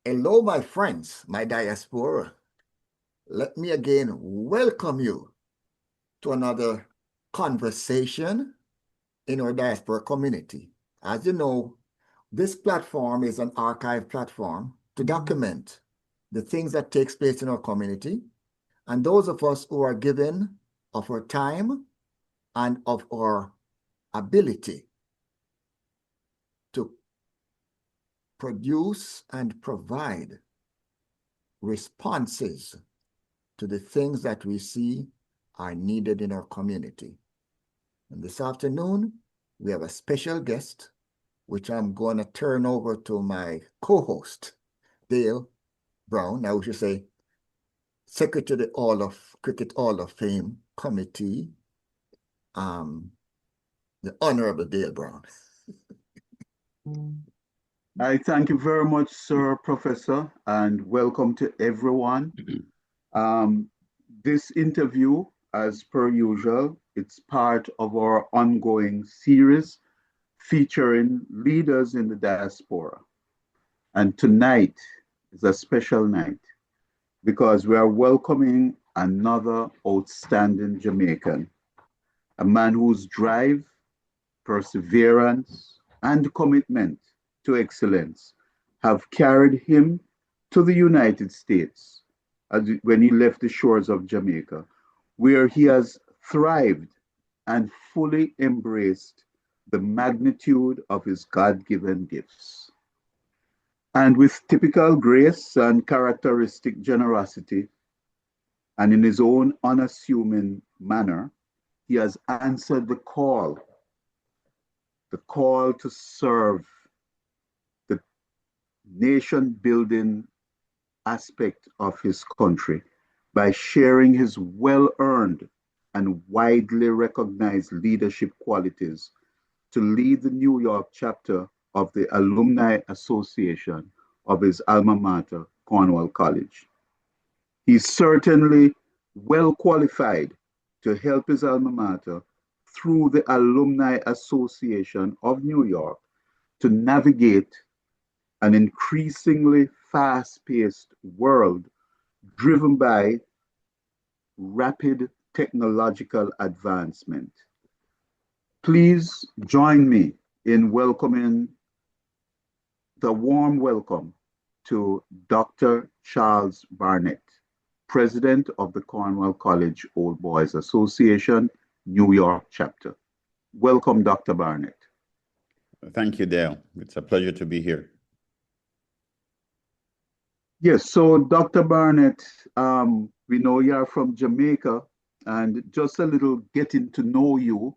Hello, my friends, my diaspora. Let me again welcome you to another conversation in our diaspora community. As you know, this platform is an archive platform to document the things that takes place in our community, and those of us who are given of our time and of our ability to produce and provide responses to the things that we see are needed in our community. And this afternoon, we have a special guest, which I'm going to turn over to my co-host, Dale Brown. I should say, Secretary of Cricket Hall of Fame Committee, the Honorable Dale Brown. I thank you very much, Sir Professor, and welcome to everyone. This interview, as per usual, it's part of our ongoing series featuring leaders in the diaspora. And tonight is a special night because we are welcoming another outstanding Jamaican, a man whose drive, perseverance, and commitment to excellence have carried him to the United States when he left the shores of Jamaica, where he has thrived and fully embraced the magnitude of his God-given gifts. And with typical grace and characteristic generosity, and in his own unassuming manner, he has answered the call to serve the nation building aspect of his country by sharing his well-earned and widely recognized leadership qualities to lead the New York chapter of the Alumni Association of his alma mater, Cornwall College. He's certainly well qualified to help his alma mater through the Alumni Association of New York to navigate an increasingly fast-paced world driven by rapid technological advancement. Please join me in welcoming the warm welcome to Dr. Charles Barnett, President of the Cornwall College Old Boys Association, New York chapter. Welcome, Dr. Barnett. Thank you, Dale. It's a pleasure to be here. Yes, so Dr. Barnett, we know you're from Jamaica, and just a little getting to know you.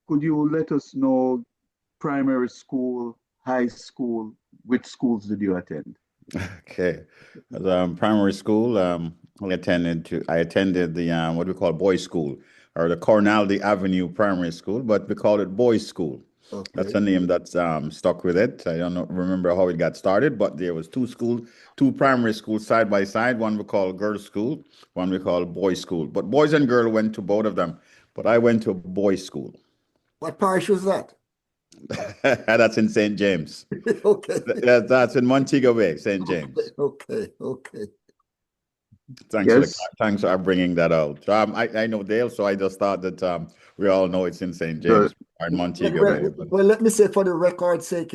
Could you let us know primary school, high school, which schools did you attend? Okay, primary school, I attended the what we call boys' school, or the Cornwall Avenue Primary School, but we call it boys' school. Okay. That's a name that's stuck with it. I don't remember how it got started, but there was two primary schools side by side. One we call girls' school, one we call boys' school. But boys and girls went to both of them, but I went to boys' school. What parish was that? That's in St. James. Okay. That's in Montego Bay, St. James. Okay. Thanks for bringing that out. I know Dale, so I just thought that we all know it's in St. James or in Montego Bay. Well, let me say for the record's sake,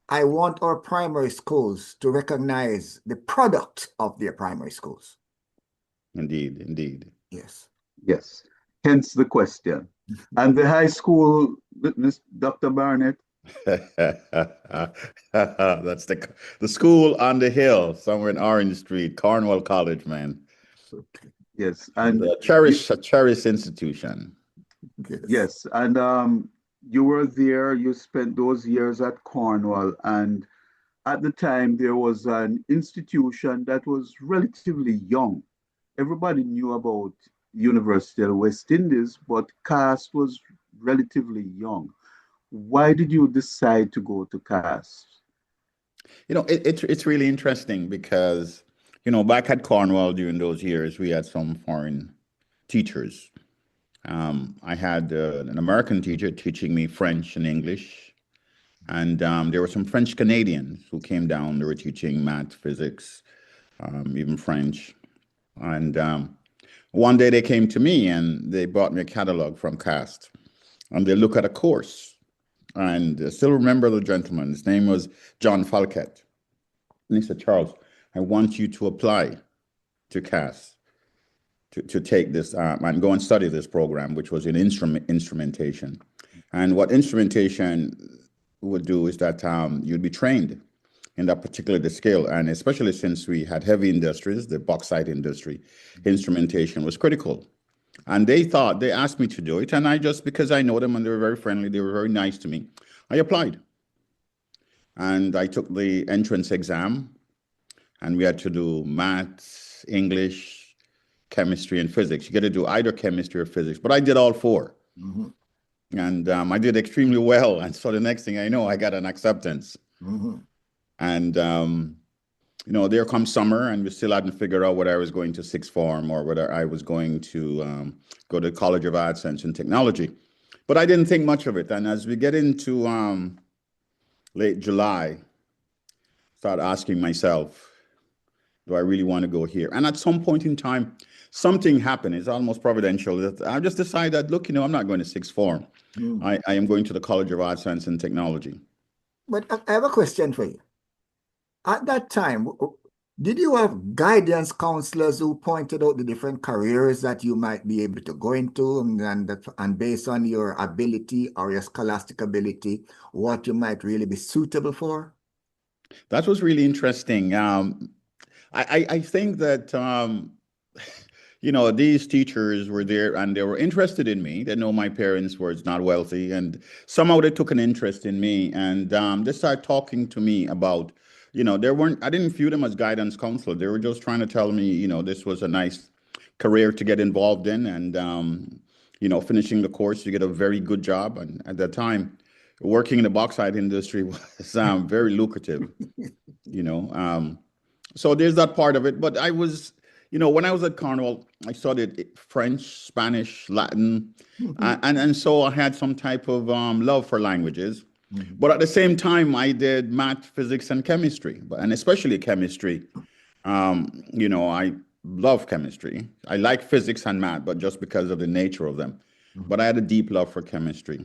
I want our primary schools to recognize the product of their primary schools. Indeed. Yes. Hence the question. And the high school, Dr. Barnett? That's the school on the hill somewhere in Orange Street, Cornwall College, man. Yes, and a cherished institution. Yes, and you were there. You spent those years at Cornwall, and at the time there was an institution that was relatively young. Everybody knew about University of West Indies, but CAST was relatively young. Why did you decide to go to CAST? It's really interesting because, back at Cornwall during those years, we had some foreign teachers. I had an American teacher teaching me French and English. And there were some French Canadians who came down. They were teaching math, physics, even French. And one day they came to me and they brought me a catalog from CAST. And they look at a course. And I still remember the gentleman. His name was John Falquette. And he said, Charles, I want you to apply to CAST to take this and go and study this program, which was in instrumentation. And what instrumentation would do is that you'd be trained in that particular skill. And especially since we had heavy industries, the bauxite industry, instrumentation was critical. And they asked me to do it. And I just, because I know them and they were very friendly, they were very nice to me, I applied. And I took the entrance exam and we had to do maths, English, chemistry, and physics. You get to do either chemistry or physics, but I did all four. Mm-hmm. And I did extremely well. And so the next thing I know, I got an acceptance. Mm-hmm. And, there comes summer and we still hadn't figured out whether I was going to sixth form or whether I was going to go to College of Arts, Science and Technology. But I didn't think much of it. And as we get into late July, start asking myself, do I really want to go here? And at some point in time, something happened. It's almost providential. That I just decided, look, I'm not going to sixth form. I am going to the College of Arts, Science and Technology. But I have a question for you. At that time, did you have guidance counselors who pointed out the different careers that you might be able to go into and based on your ability or your scholastic ability, what you might really be suitable for? That was really interesting. I think that, these teachers were there and they were interested in me. They know my parents were not wealthy and somehow they took an interest in me and they started talking to me about, I didn't view them as guidance counselor. They were just trying to tell me, this was a nice career to get involved in and, finishing the course, you get a very good job. And at that time, working in the bauxite industry was very lucrative, So there's that part of it. But I was, when I was at Cornwall, I studied French, Spanish, Latin, and so I had some type of love for languages. But at the same time, I did math, physics, and chemistry, and especially chemistry. I love chemistry. I like physics and math, but just because of the nature of them. But I had a deep love for chemistry.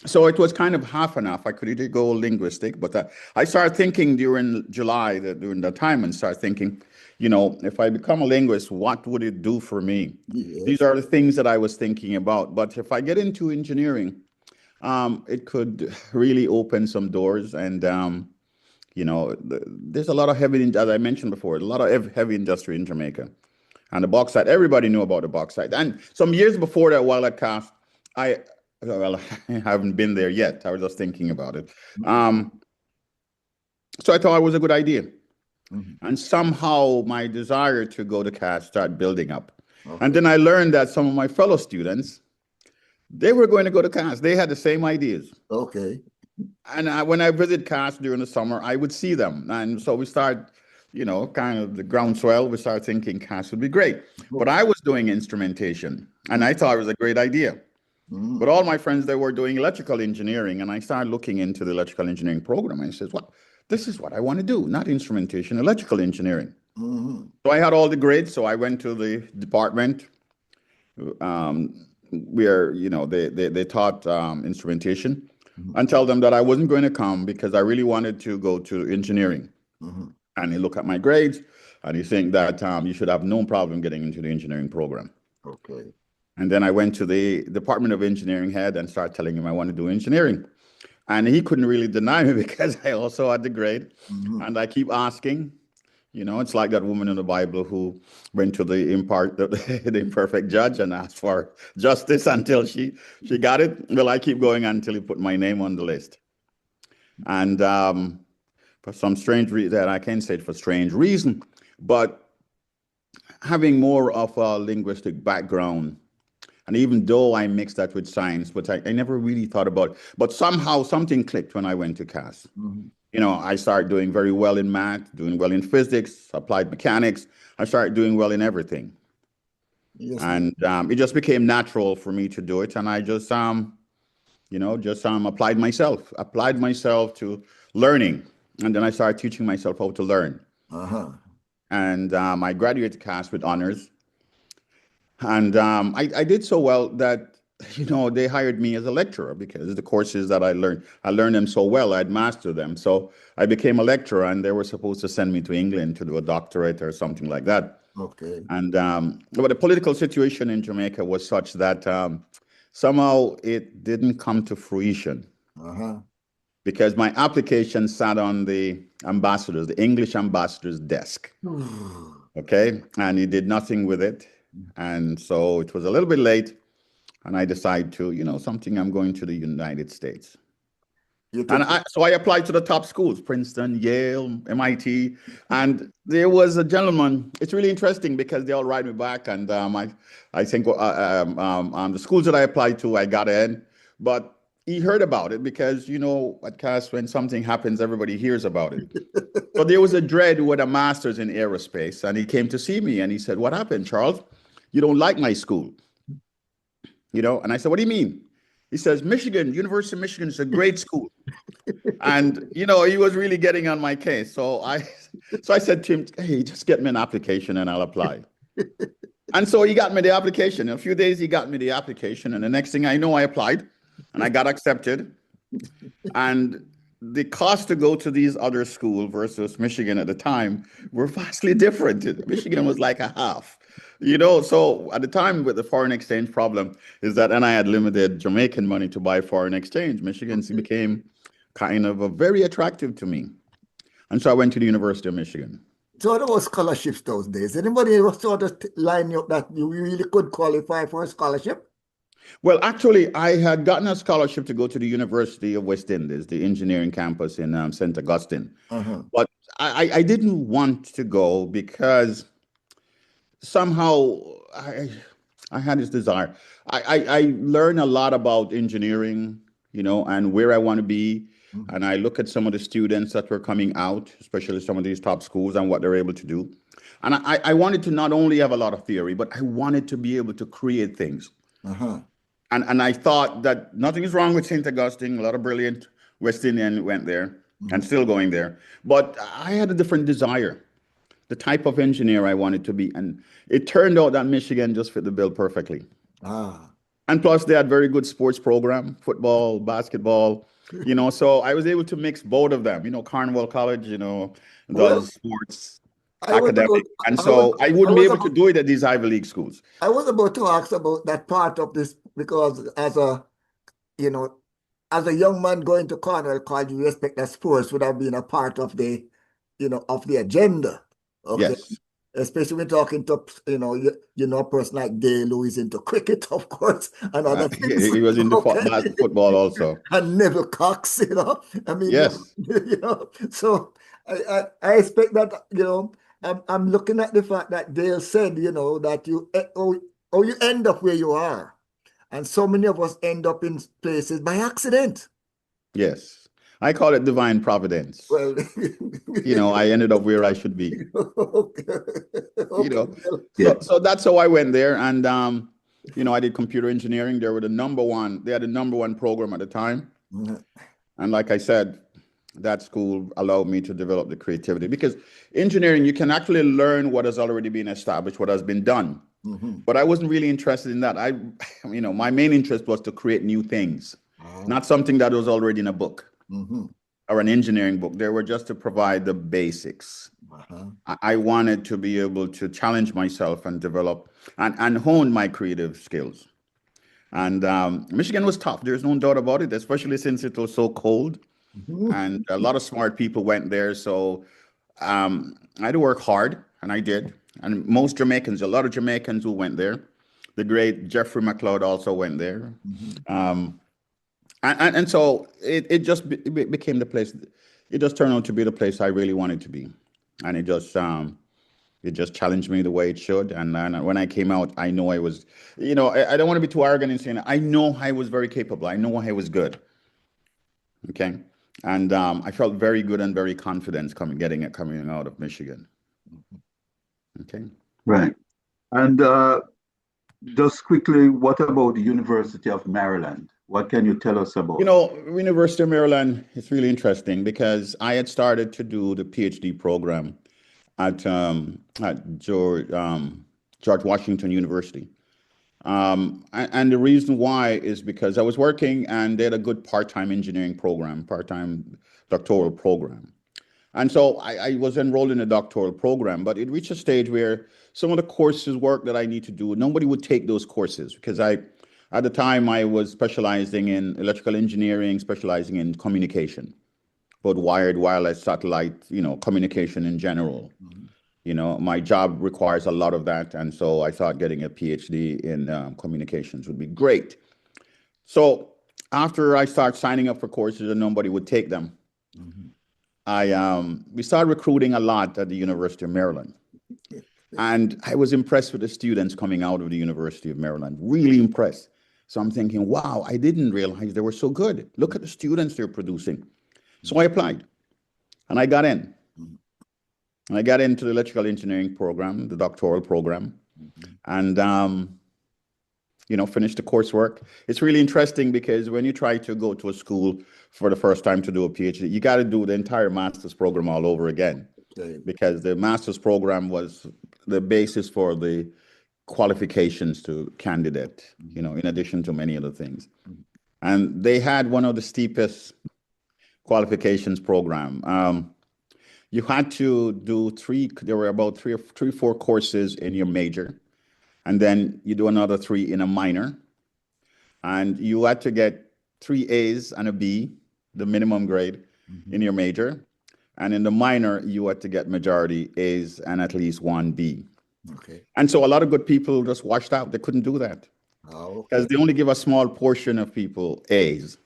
So it was kind of half and half. I could either go linguistic, but I started thinking during July, during that time, and started thinking, if I become a linguist, what would it do for me? Yes. These are the things that I was thinking about. But if I get into engineering, it could really open some doors. And, there's a lot of heavy, as I mentioned before, a lot of heavy industry in Jamaica. And the bauxite, everybody knew about the bauxite. And some years before that, while at CAST, I haven't been there yet. I was just thinking about it. So I thought it was a good idea. And somehow my desire to go to CAST started building up. Okay. And then I learned that some of my fellow students, they were going to go to CAST. They had the same ideas. Okay. And when I visit CAST during the summer, I would see them. And so we started, kind of the groundswell. We started thinking CAST would be great. But I was doing instrumentation, and I thought it was a great idea. But all my friends, they were doing electrical engineering, and I started looking into the electrical engineering program. And I said, well, this is what I want to do, not instrumentation, electrical engineering. So I had all the grades. So I went to the department where, they taught instrumentation and tell them that I wasn't going to come because I really wanted to go to engineering. And he looked at my grades and he think that you should have no problem getting into the engineering program. Okay. And then I went to the Department of Engineering head and started telling him I want to do engineering. And he couldn't really deny me because I also had the grade. And I keep asking, it's like that woman in the Bible who went to the imperfect judge and asked for justice until she got it. Well, I keep going until he put my name on the list. And for some strange reason, I can't say it for strange reason, but having more of a linguistic background, and even though I mixed that with science, but I never really thought about it. But somehow something clicked when I went to CAST. I started doing very well in math, doing well in physics, applied mechanics. I started doing well in everything. Yes. And it just became natural for me to do it. And I just, just applied myself to learning. And then I started teaching myself how to learn. Uh-huh. And I graduated class with honors. And I did so well that, they hired me as a lecturer because the courses that I learned them so well, I'd mastered them. So I became a lecturer, and they were supposed to send me to England to do a doctorate or something like that. Okay. And but the political situation in Jamaica was such that somehow it didn't come to fruition Uh-huh. because my application sat on the English ambassador's desk. Okay. And he did nothing with it. And so it was a little bit late. And I decided to, something, I'm going to the United States. So I applied to the top schools, Princeton, Yale, MIT. And there was a gentleman. It's really interesting because they all write me back. And I think the schools that I applied to, I got in. But he heard about it because, at CAS, when something happens, everybody hears about it. So there was a dread with a master's in aerospace. And he came to see me and he said, "What happened, Charles? You don't like my school?" And I said, "What do you mean?" He says, University of Michigan is a great school. And, he was really getting on my case. So I said to him, "Hey, just get me an application and I'll apply." And so he got me the application. In a few days, he got me the application. And the next thing I know, I applied and I got accepted. And the cost to go to these other schools versus Michigan at the time were vastly different. Michigan was like a half. So at the time with the foreign exchange problem is that, and I had limited Jamaican money to buy foreign exchange, Michigan became kind of very attractive to me. And so I went to the University of Michigan. So there was scholarships those days. Anybody sort of line you up that you really could qualify for a scholarship? Well, actually, I had gotten a scholarship to go to the University of West Indies, the engineering campus in St. Augustine. Uh-huh. But I didn't want to go because somehow I had this desire. I learn a lot about engineering, and where I want to be. Mm-hmm. And I look at some of the students that were coming out, especially some of these top schools, and what they're able to do. And I wanted to not only have a lot of theory, but I wanted to be able to create things. Uh-huh. And I thought that nothing is wrong with St. Augustine. A lot of brilliant West Indian went there, mm-hmm. and still going there. But I had a different desire, the type of engineer I wanted to be. And it turned out that Michigan just fit the bill perfectly. And plus they had very good sports program, football, basketball, so I was able to mix both of them. Cornwall College, does sports, academic. And so I wouldn't be able to do it at these Ivy League schools. I was about to ask about that part of this because as a young man going to Cornwall College, you expect that sports would have been a part of the, of the agenda. Okay. Yes. Especially when talking to, a person like Dale who is into cricket, of course, and other things. He was into football also. And Neville Cox, I mean, yes. So I expect that, I'm looking at the fact that Dale said, that you end up where you are. And so many of us end up in places by accident. Yes. I call it divine providence. Well, I ended up where I should be. Okay. So that's how I went there. And, I did computer engineering. They had the number one program at the time. Mm-hmm. And like I said, that school allowed me to develop the creativity because engineering, you can actually learn what has already been established, what has been done. Mm-hmm. But I wasn't really interested in that. My main interest was to create new things, not something that was already in a book. Mm-hmm. Or an engineering book. They were just to provide the basics. Uh-huh. I wanted to be able to challenge myself and develop and hone my creative skills. And Michigan was tough. There's no doubt about it, especially since it was so cold. Mm-hmm. And a lot of smart people went there. So I had to work hard, and I did. And a lot of Jamaicans who went there. The great Jeffrey McLeod also went there. Mm-hmm. And so it just became the place. It just turned out to be the place I really wanted to be, and it just challenged me the way it should. And when I came out, I know I was, I don't want to be too arrogant in saying it. I know I was very capable. I know I was good. Okay, and I felt very good and very confident coming out of Michigan. Okay, right, and just quickly, what about the University of Maryland? What can you tell us about You know, University of Maryland is really interesting because I had started to do the PhD program at George Washington University. And the reason why is because I was working and they had a good part-time engineering program, part-time doctoral program. And so I was enrolled in a doctoral program, but it reached a stage where some of the courses work that I need to do, nobody would take those courses because at the time I was specializing in electrical engineering, specializing in communication, both wired, wireless, satellite, communication in general. My job requires a lot of that. And so I thought getting a PhD in communications would be great. So after I started signing up for courses and nobody would take them, we started recruiting a lot at the University of Maryland. And I was impressed with the students coming out of the University of Maryland, really impressed. So I'm thinking, wow, I didn't realize they were so good. Look at the students they're producing. So I applied and I got in. And I got into the electrical engineering program, the doctoral program, and finished the coursework. It's really interesting because when you try to go to a school for the first time to do a PhD, you got to do the entire master's program all over again, because the master's program was the basis for the qualifications to candidate, in addition to many other things. And they had one of the steepest qualifications program. You had to do there were about three, 4 courses in your major, and then you do another 3 in a minor, and you had to get 3 A's and a B, the minimum grade in your major, and in the minor, you had to get majority A's and at least 1 B. Okay. And so a lot of good people just washed out. They couldn't do that because they only give a small portion of people A's.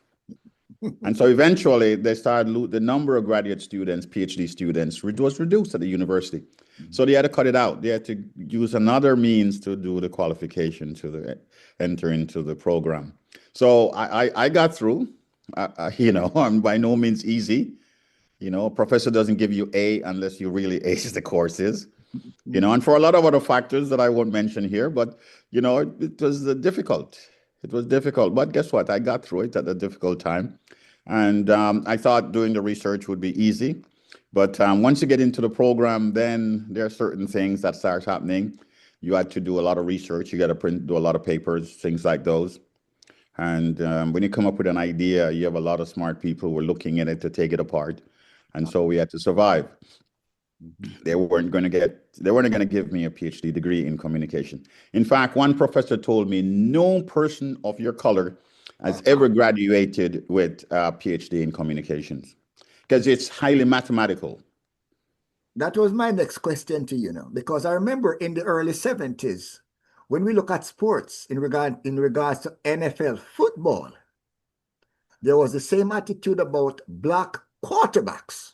And so eventually they started, the number of graduate students, PhD students was reduced at the university. So they had to cut it out. They had to use another means to do the qualification to enter into the program. So I got through, I'm by no means easy. A professor doesn't give you A unless you really ace the courses, and for a lot of other factors that I won't mention here, but, it was difficult. It was difficult, but guess what? I got through it at a difficult time. And I thought doing the research would be easy. But once you get into the program, then there are certain things that start happening. You had to do a lot of research. You got to do a lot of papers, things like those. And when you come up with an idea, you have a lot of smart people who are looking at it to take it apart. And so we had to survive. They weren't going to give me a PhD degree in communication. In fact, one professor told me no person of your color has ever graduated with a PhD in communications because it's highly mathematical. That was my next question to you now, because I remember in the early 70s, when we look at sports in regards to NFL football, there was the same attitude about black quarterbacks.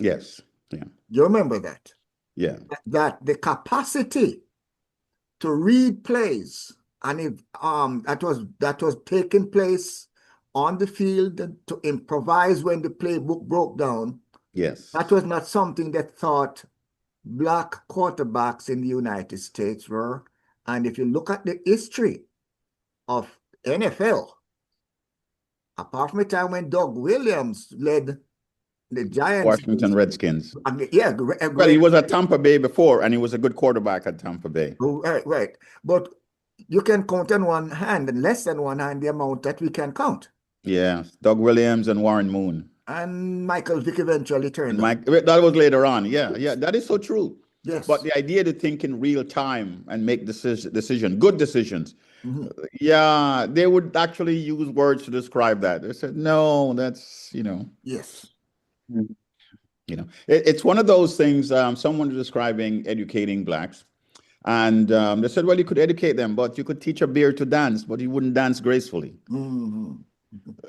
Yes. Yeah. You remember that? Yeah. That the capacity to read plays and if that was taking place on the field to improvise when the playbook broke down. Yes. That was not something that thought black quarterbacks in the United States were. And if you look at the history of NFL, apart from the time when Doug Williams led the Giants, Washington Redskins. Yeah. Well, he was at Tampa Bay before, and he was a good quarterback at Tampa Bay. Right. But you can count on one hand, and less than one hand, the amount that we can count. Yeah, Doug Williams and Warren Moon. And Michael Vick eventually turned up. That was later on. Yeah, that is so true. Yes. But the idea to think in real time and make good decisions. Yeah, they would actually use words to describe that. They said, no, that's, Yes. It's one of those things. Someone was describing educating blacks, and they said, well, you could educate them, but you could teach a bear to dance, but he wouldn't dance gracefully.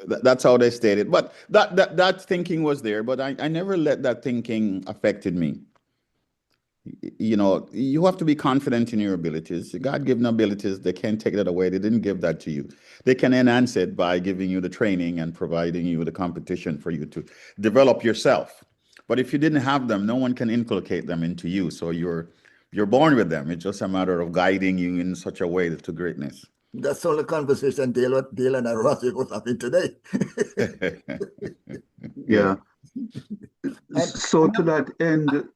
That's how they stated. But that thinking was there, but I never let that thinking affected me. You have to be confident in your abilities. God-given abilities, they can't take that away. They didn't give that to you. They can enhance it by giving you the training and providing you the competition for you to develop yourself. But if you didn't have them, no one can inculcate them into you. So you're born with them. It's just a matter of guiding you in such a way to greatness. That's all the conversation Dale and I was having today. Yeah. And So to that end,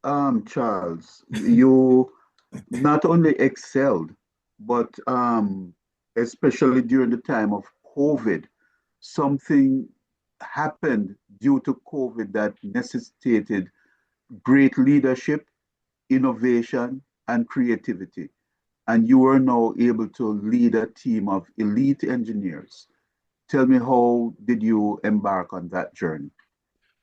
Charles, you not only excelled, but especially during the time of COVID, something happened due to COVID that necessitated great leadership, innovation, and creativity. And you are now able to lead a team of elite engineers. Tell me, how did you embark on that journey?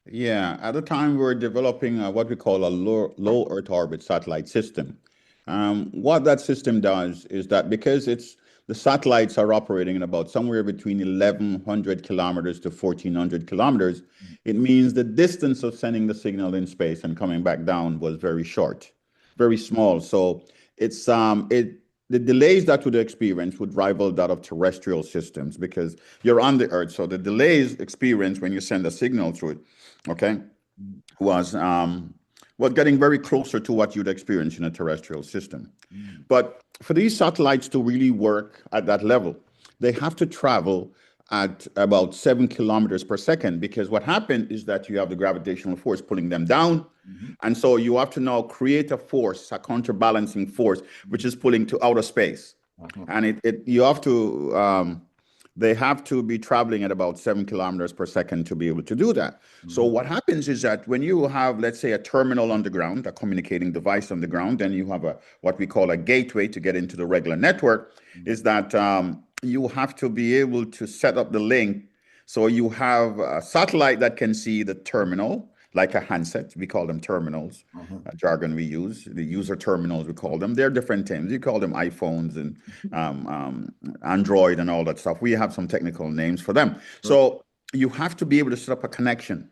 Yeah, at the time we were developing what we call a low Earth orbit satellite system. What that system does is that because the satellites are operating in about somewhere between 1,100 kilometers to 1,400 kilometers, it means the distance of sending the signal in space and coming back down was very short, very small. So the delays that would experience would rival that of terrestrial systems because you're on the Earth. So the delays experienced when you send a signal through it, okay, was getting very closer to what you'd experience in a terrestrial system. But for these satellites to really work at that level, they have to travel at about 7 kilometers per second, because what happened is that you have the gravitational force pulling them down. And so you have to now create a force, a counterbalancing force, which is pulling to outer space. And they have to be traveling at about 7 kilometers per second to be able to do that. So what happens is that when you have, let's say, a terminal on the ground, a communicating device on the ground, then you have what we call a gateway to get into the regular network, is that you have to be able to set up the link. So you have a satellite that can see the terminal, like a handset. We call them terminals, jargon we use. The user terminals, we call them. They're different things. You call them iPhones and Android and all that stuff. We have some technical names for them. So you have to be able to set up a connection.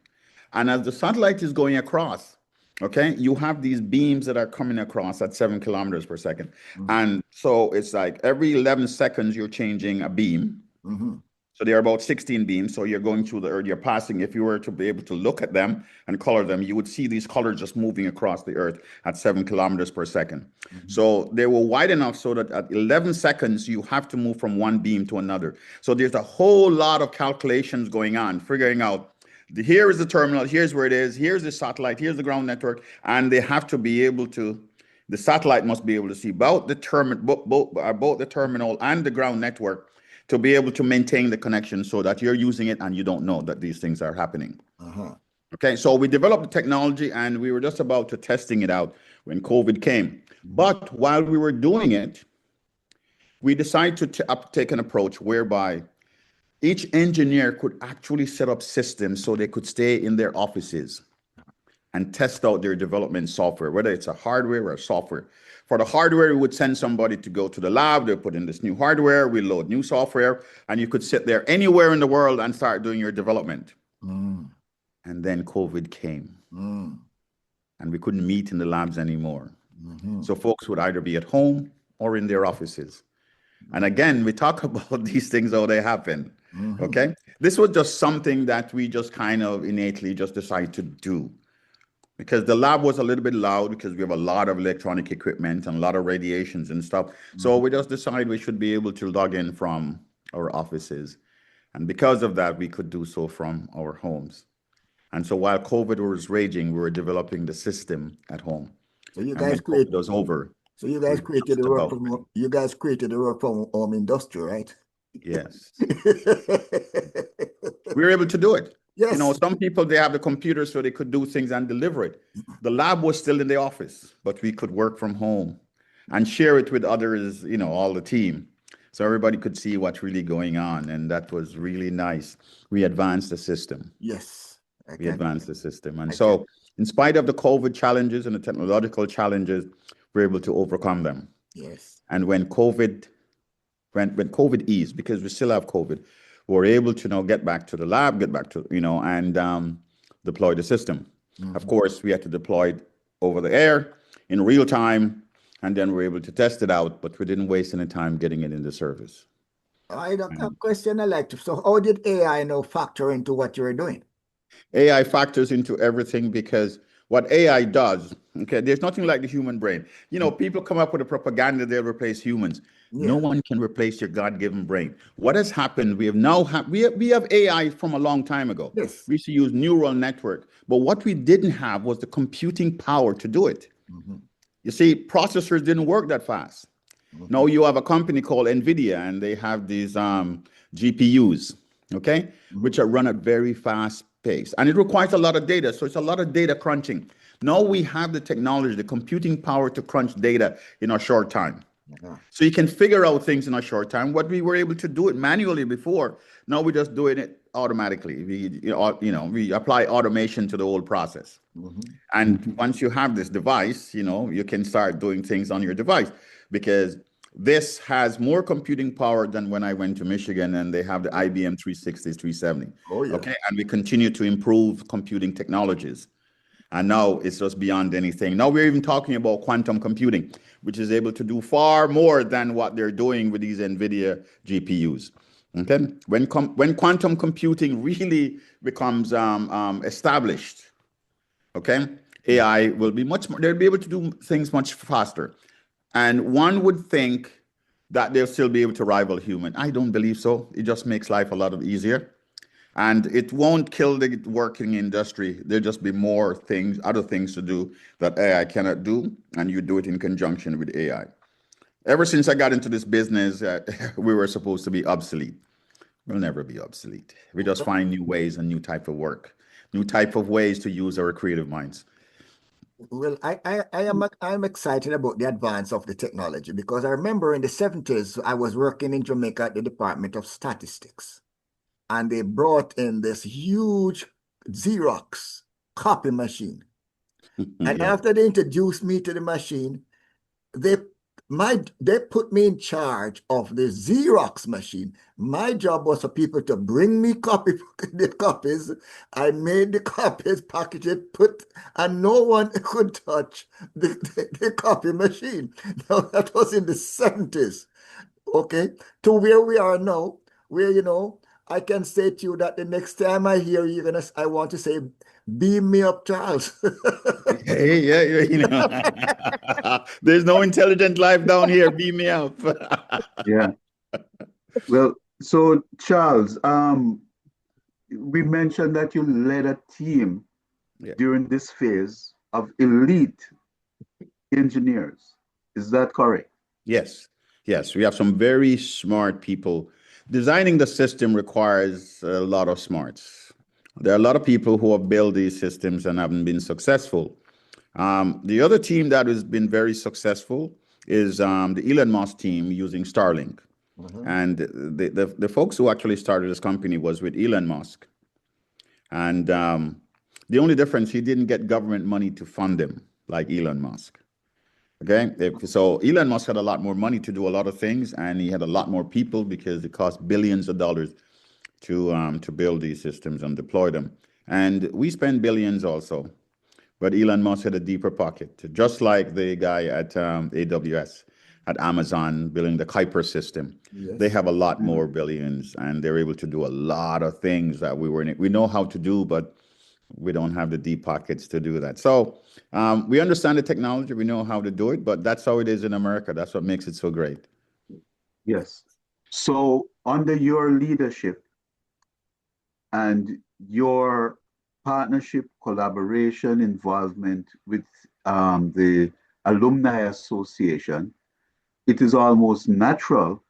And as the satellite is going across, okay, you have these beams that are coming across at 7 kilometers per second. And so it's like every 11 seconds, you're changing a beam. So there are about 16 beams. So you're going through the Earth, you're passing. If you were to be able to look at them and color them, you would see these colors just moving across the Earth at 7 kilometers per second. So they were wide enough so that at 11 seconds, you have to move from one beam to another. So there's a whole lot of calculations going on, figuring out here is the terminal, here's where it is, here's the satellite, here's the ground network. And they have to be able to, the satellite must be able to see both the terminal and the ground network, to be able to maintain the connection so that you're using it and you don't know that these things are happening. Okay, so we developed the technology and we were just about to testing it out when COVID came. But while we were doing it, we decided to take an approach whereby each engineer could actually set up systems so they could stay in their offices and test out their development software, whether it's a hardware or a software. For the hardware, we would send somebody to go to the lab, they put in this new hardware, we load new software, and you could sit there anywhere in the world and start doing your development. And then COVID came, and we couldn't meet in the labs anymore. So folks would either be at home or in their offices. And again, we talk about these things, how they happen. Okay, this was just something that we just kind of innately just decided to do, because the lab was a little bit loud because we have a lot of electronic equipment and a lot of radiations and stuff. So we just decided we should be able to log in from our offices. And because of that, we could do so from our homes. And so while COVID was raging, we were developing the system at home. So you And guys when COVID was over, So you guys we created just the work about from you guys created the work from home industry, right? yes, we were able to do it. You know, Yes. some people, they have the computer so they could do things and deliver it. The lab was still in the office, but we could work from home and share it with others, you know, all the team. So everybody could see what's really going on. And that was really nice. We advanced the system. Yes. We advanced the system. And so in spite of the COVID challenges and the technological challenges, we're able to overcome them. Yes. And when COVID eased, because we still have COVID, we were able to now get back to the lab, get back to, you know, and deploy the system. Of course, we had to deploy it over the air in real time, and then we were able to test it out, but we didn't waste any time getting it into service. I don't have a question I like to. So how did AI now factor into what you were doing? AI factors into everything because what AI does, okay, there's nothing like the human brain. You know, people come up with a propaganda they'll replace humans. No Yeah. one can replace your God-given brain. What has happened? We have now we have AI from a long time ago. Yes. We used to use neural network, but what we didn't have was the computing power to do it. Mhm. You see, processors didn't work that fast. Now Mhm. you have a company called NVIDIA, and they have these GPUs, okay, which Mhm. are run at very fast pace, and it requires a lot of data. So it's a lot of data crunching. Now we have the technology, the computing power to crunch data in a short time. Uh-huh. So you can figure out things in a short time. What we were able to do it manually before, now we're just doing it automatically. We apply automation to the whole process. Mhm. And once you have this device, you can start doing things on your device because this has more computing power than when I went to Michigan and they have the IBM 360s, 370. Oh yeah. Okay. And we continue to improve computing technologies. And now it's just beyond anything. Now we're even talking about quantum computing, which is able to do far more than what they're doing with these NVIDIA GPUs. Okay. When quantum computing really becomes established, okay, AI will be much more, they'll be able to do things much faster. And one would think that they'll still be able to rival human. I don't believe so. It just makes life a lot easier. And it won't kill the working industry. There'll just be more things, other things to do that AI cannot do, and you do it in conjunction with AI. Ever since I got into this business, we were supposed to be obsolete. We'll never be obsolete. We just find new ways and new type of work, new type of ways to use our creative minds. Well, I'm excited about the advance of the technology because I remember in the 70s I was working in Jamaica at the Department of Statistics, and they brought in this huge Xerox copy machine. And Yeah. after they introduced me to the machine, they they put me in charge of the Xerox machine. My job was for people to bring me the copies. I made the copies, package it, and no one could touch the copy machine. Now that was in the 70s. Okay, to where we are now, where I can say to you that the next time I hear you, I want to say, beam me up, Charles. Hey, yeah, there's no intelligent life down here. Beam me up. Yeah. Well, so Charles, we mentioned that you led a team Yeah. during this phase of elite engineers. Is that correct? Yes, yes, we have some very smart people. Designing the system requires a lot of smarts. There are a lot of people who have built these systems and haven't been successful. The other team that has been very successful is the Elon Musk team using Starlink. Mhm. And the folks who actually started this company was with Elon Musk. And the only difference, he didn't get government money to fund him like Elon Musk. Okay, so Elon Musk had a lot more money to do a lot of things, and he had a lot more people because it cost billions of dollars to build these systems and deploy them. And we spend billions also, but Elon Musk had a deeper pocket, just like the guy at AWS, at Amazon, building the Kuiper system. They Yes. have a lot more billions, and they're able to do a lot of things that we know how to do, but we don't have the deep pockets to do that. So we understand the technology, we know how to do it, but that's how it is in America. That's what makes it so great. Yes. So, under your leadership and your partnership, collaboration, involvement with the Alumni Association, it is almost natural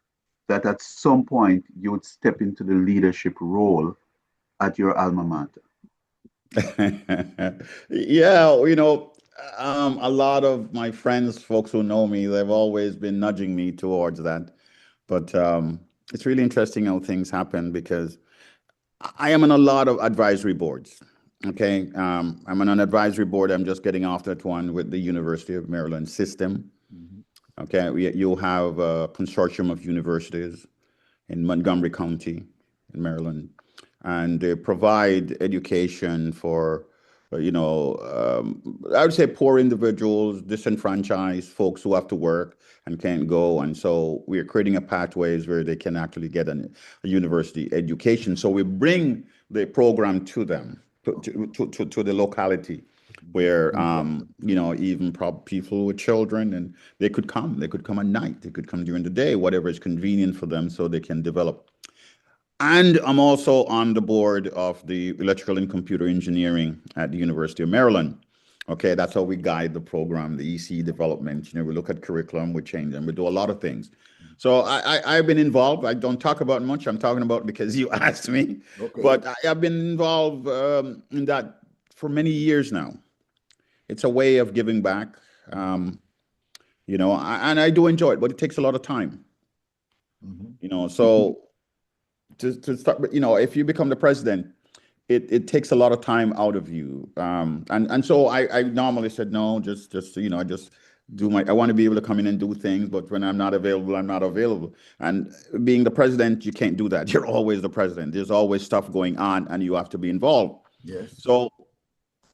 that at some point you would step into the leadership role at your alma mater. Yeah, a lot of my friends, folks who know me, they've always been nudging me towards that. But it's really interesting how things happen because I am on a lot of advisory boards. Okay. I'm on an advisory board. I'm just getting off that one with the University of Maryland system. Mhm. Okay. You'll have a consortium of universities in Montgomery County in Maryland, and they provide education for, I would say poor individuals, disenfranchised folks who have to work and can't go. And so we're creating a pathways where they can actually get a university education. So we bring the program to them, to the locality. where even people with children, and they could come at night, they could come during the day, whatever is convenient for them, so they can develop. And I'm also on the board of the electrical and computer engineering at the University of Maryland. Okay, that's how we guide the program, the EC development. We look at curriculum, we change, and we do a lot of things. So I've been involved. I don't talk about much. I'm talking about because you asked me. Okay. But I've been involved in that for many years now. It's a way of giving back, and I do enjoy it, but it takes a lot of time. So to start, if you become the president, it takes a lot of time out of you. And so I normally said, no, just I just I want to be able to come in and do things, but when I'm not available, I'm not available. And being the president, you can't do that. You're always the president. There's always stuff going on and you have to be involved. Yes. So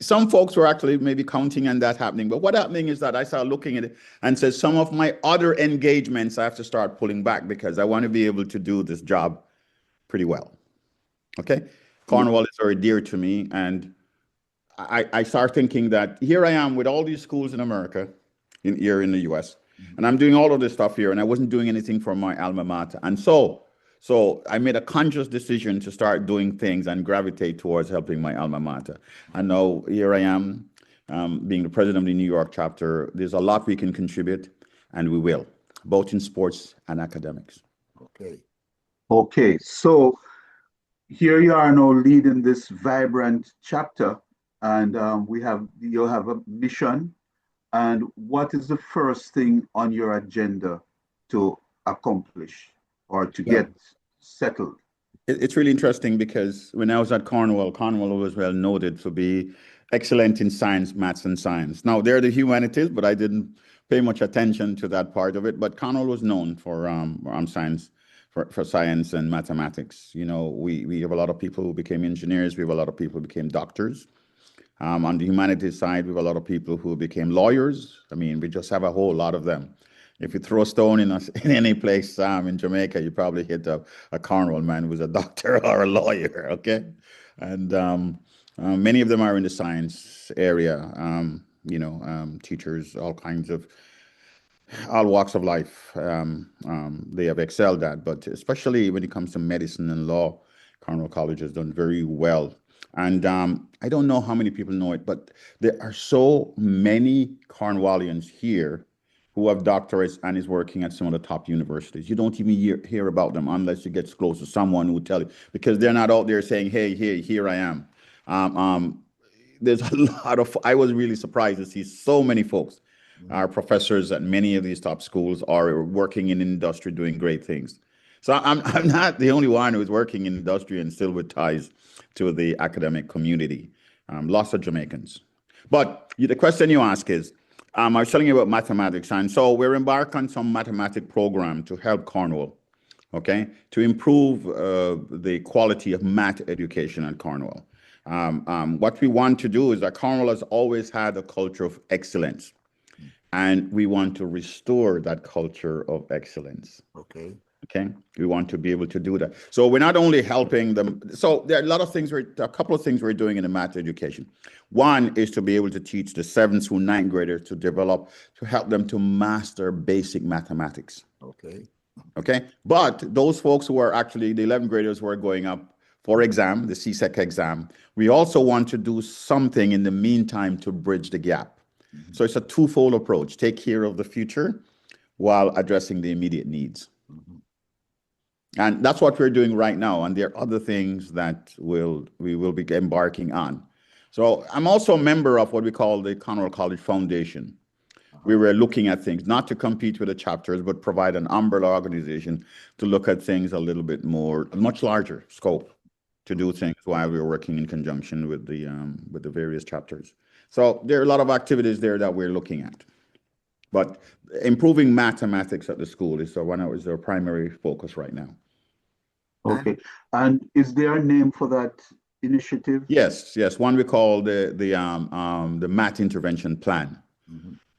some folks were actually maybe counting on that happening. But what happening is that I started looking at it and said, some of my other engagements I have to start pulling back because I want to be able to do this job pretty well. Okay. Cornwall is very dear to me. And I start thinking that here I am with all these schools in America, here in the US, and I'm doing all of this stuff here, and I wasn't doing anything for my alma mater. And so I made a conscious decision to start doing things and gravitate towards helping my alma mater. And now here I am, being the president of the New York chapter. There's a lot we can contribute, and we will, both in sports and academics. Okay, so here you are now leading this vibrant chapter, and you have a mission. And what is the first thing on your agenda to accomplish or to get settled? It's really interesting because when I was at Cornwall was well noted for being excellent in science, maths, and science. Now, they're the humanities, but I didn't pay much attention to that part of it. But Cornwall was known for science, for science and mathematics. We have a lot of people who became engineers. We have a lot of people who became doctors. On the humanities side, we have a lot of people who became lawyers. I mean, we just have a whole lot of them. If you throw a stone in any place in Jamaica, you probably hit a Cornwall man who's a doctor or a lawyer, okay? And many of them are in the science area, teachers, all walks of life. They have excelled at, but especially when it comes to medicine and law, Cornwall College has done very well. And I don't know how many people know it, but there are so many Cornwallians here who have doctorates and is working at some of the top universities. You don't even hear about them unless you get close to someone who will tell you, because they're not out there saying, hey, here I am. There's a lot of, I was really surprised to see so many folks are professors at many of these top schools, are working in industry doing great things. So I'm not the only one who's working in industry and still with ties to the academic community. Lots of Jamaicans. But the question you ask is, I was telling you about mathematics, and so we're embarked on some mathematic program to help Cornwall, okay, to improve the quality of math education at Cornwall. What we want to do is that Cornwall has always had a culture of excellence, and we want to restore that culture of excellence. Okay, we want to be able to do that. So we're not only helping them. So there are a couple of things we're doing in the math education. One is to be able to teach the 7th through 9th graders to help them to master basic mathematics. Okay. But those folks who are actually the 11th graders who are going up for exam, the CSEC exam, we also want to do something in the meantime to bridge the gap. So it's a twofold approach. Take care of the future while addressing the immediate needs. And that's what we're doing right now. And there are other things that we will be embarking on. So I'm also a member of what we call the Cornwall College Foundation. We were looking at things, not to compete with the chapters, but provide an umbrella organization to look at things a little bit more, a much larger scope to do things while we were working in conjunction with the various chapters. So there are a lot of activities there that we're looking at. But improving mathematics at the school is our primary focus right now. Okay. And is there a name for that initiative? Yes. One we call the Math Intervention Plan.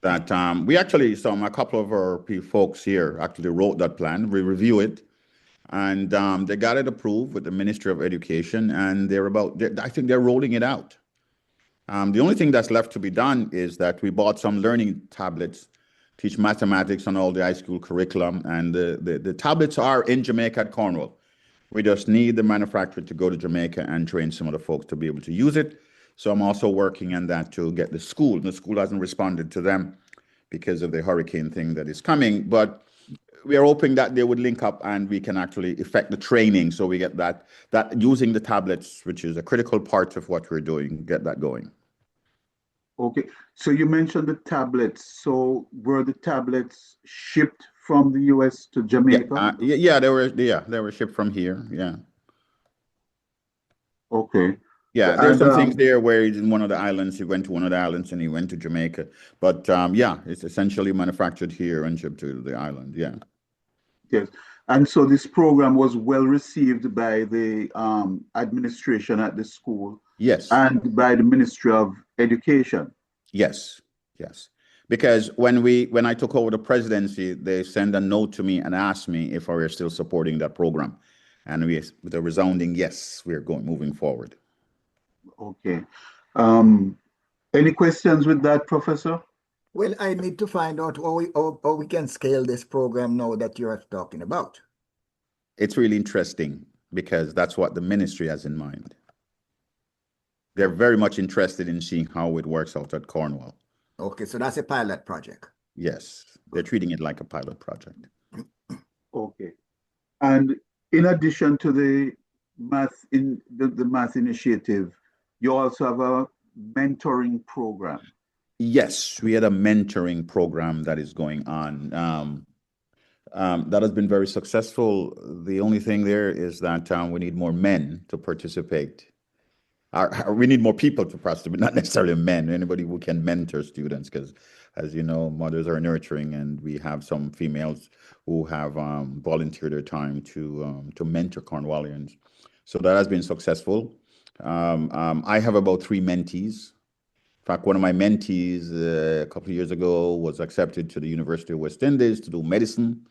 That we actually, a couple of our folks here actually wrote that plan. We review it, and they got it approved with the Ministry of Education, and I think they're rolling it out. The only thing that's left to be done is that we bought some learning tablets, teach mathematics on all the high school curriculum, and the tablets are in Jamaica at Cornwall. We just need the manufacturer to go to Jamaica and train some of the folks to be able to use it. So I'm also working on that to get the school. The school hasn't responded to them because of the hurricane thing that is coming, but we are hoping that they would link up and we can actually effect the training so we get that using the tablets, which is a critical part of what we're doing, get that going. Okay, so you mentioned the tablets. So were the tablets shipped from the US to Jamaica? Yeah, they were shipped from here. Yeah. Okay. Yeah, there's some things there where he's in one of the islands, he went to one of the islands and he went to Jamaica. But yeah, it's essentially manufactured here and shipped to the island. Yeah. Yes. And so this program was well received by the administration at the school. Yes. And by the Ministry of Education. Yes. Yes. Because when I took over the presidency, they sent a note to me and asked me if I were still supporting that program. And with a resounding yes, we're moving forward. Okay. Any questions with that, Professor? Well, I need to find out how we can scale this program now that you're talking about. It's really interesting because that's what the ministry has in mind. They're very much interested in seeing how it works out at Cornwall. Okay, so that's a pilot project. Yes, they're treating it like a pilot project. Okay. And in addition to the math initiative, you also have a mentoring program. Yes, we had a mentoring program that is going on. That has been very successful. The only thing there is that we need more men to participate. We need more people to participate, not necessarily men, anybody who can mentor students, because as you know, mothers are nurturing, and we have some females who have volunteered their time to mentor Cornwallians. So that has been successful. I have about 3 mentees. In fact, one of my mentees a couple of years ago was accepted to the University of West Indies to do medicine.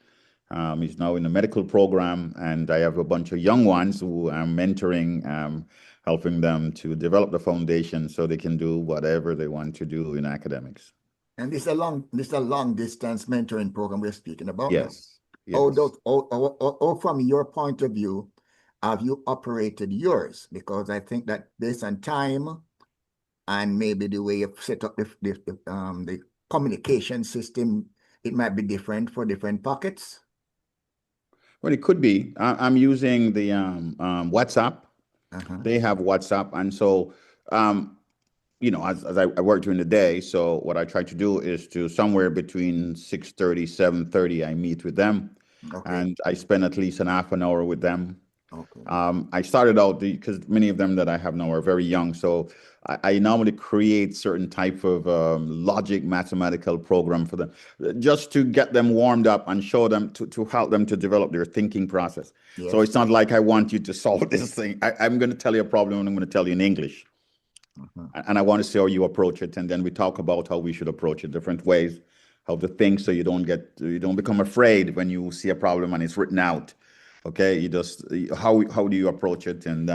He's now in the medical program, and I have a bunch of young ones who I'm mentoring, helping them to develop the foundation so they can do whatever they want to do in academics. And this is a long distance mentoring program we're speaking about. Yes. Now. Yes. From your point of view, have you operated yours? Because I think that based on time and maybe the way you've set up the communication system, it might be different for different pockets. Well, it could be. I'm using the WhatsApp. They have WhatsApp, and so as I work during the day, so what I try to do is to somewhere between 6:30, 7:30, I meet with them, and I spend at least an half an hour with them. I started out because many of them that I have now are very young, so I normally create certain type of logic mathematical program for them, just to get them warmed up and show them to help them to develop their thinking process. Yes. So it's not like I want you to solve this thing. I'm going to tell you a problem and I'm going to tell you in English. And I want to see how you approach it, and then we talk about how we should approach it, different ways, how to think, so you don't become afraid when you see a problem and it's written out. Okay, you just how do you approach it, and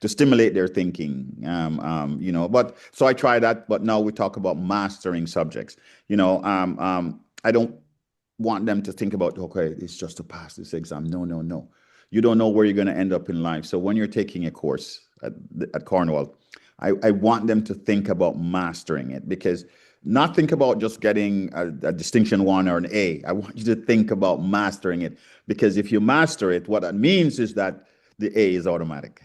to stimulate their thinking, But so I try that, but now we talk about mastering subjects. I don't want them to think about, okay, it's just to pass this exam. No. You don't know where you're going to end up in life. So when you're taking a course at Cornwall, I want them to think about mastering it, because not think about just getting a distinction 1 or an A. I want you to think about mastering it, because if you master it, what that means is that the A is automatic.